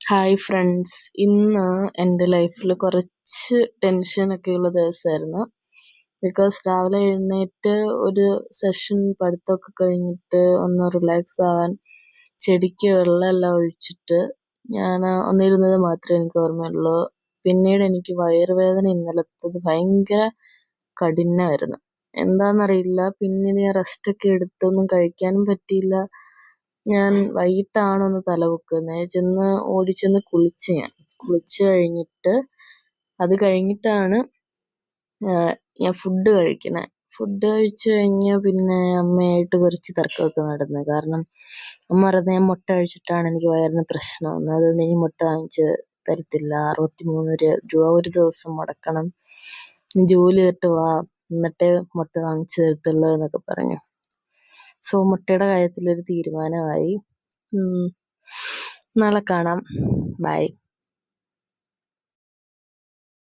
Hi friends, ഇന്ന് എൻ്റെ ലൈഫിൽ കുറച്ച് ടെൻഷനൊക്കെയുള്ള ദിവസമായിരുന്നു. ബിക്കോസ് രാവിലെ എഴുന്നേറ്റ് ഒരു സെഷൻ പഠിത്തമൊക്കെ കഴിഞ്ഞിട്ട് ഒന്ന് റിലാക്സ് ആവാൻ ചെടിക്ക് വെള്ളമെല്ലാം ഒഴിച്ചിട്ട് ഞാൻ ഒന്നിരുന്നത് മാത്രമേ എനിക്ക് ഓർമ്മയുള്ളൂ. പിന്നീട് എനിക്ക് വയറുവേദന ഇന്നലത്തത് ഭയങ്കര കഠിനമായിരുന്നു. എന്താണെന്നറിയില്ല. പിന്നീട് ഞാൻ റെസ്റ്റൊക്കെ എടുത്തൊന്നും കഴിക്കാനും പറ്റിയില്ല. ഞാൻ വൈകിട്ടാണ് ഒന്ന് തല പൊക്കുന്നത്. ഓടിച്ചെന്ന് കുളിച്ച് കഴിഞ്ഞിട്ട് അത് കഴിഞ്ഞിട്ടാണ് ഞാൻ ഫുഡ് കഴിക്കണത്. ഫുഡ് കഴിച്ച് കഴിഞ്ഞ് പിന്നെ അമ്മയായിട്ട് കുറച്ച് തർക്കമൊക്കെ നടന്നു. കാരണം അമ്മ പറഞ്ഞത് ഞാൻ മുട്ട കഴിച്ചിട്ടാണ് എനിക്ക് വയറിന് പ്രശ്നം വന്നത്, അതുകൊണ്ട് ഇനി മുട്ട വാങ്ങിച്ച് തരത്തില്ല, 63 രൂപ ഒരു ദിവസം മുടക്കണം, ജോലി ചെയ്തിട്ട് വാ എന്നിട്ടേ മുട്ട വാങ്ങിച്ച് തരത്തുള്ളൂ എന്നൊക്കെ പറഞ്ഞു. സോ മുട്ടയുടെ കാര്യത്തിലൊരു തീരുമാനമായി. നാളെ കാണാം. ബൈ.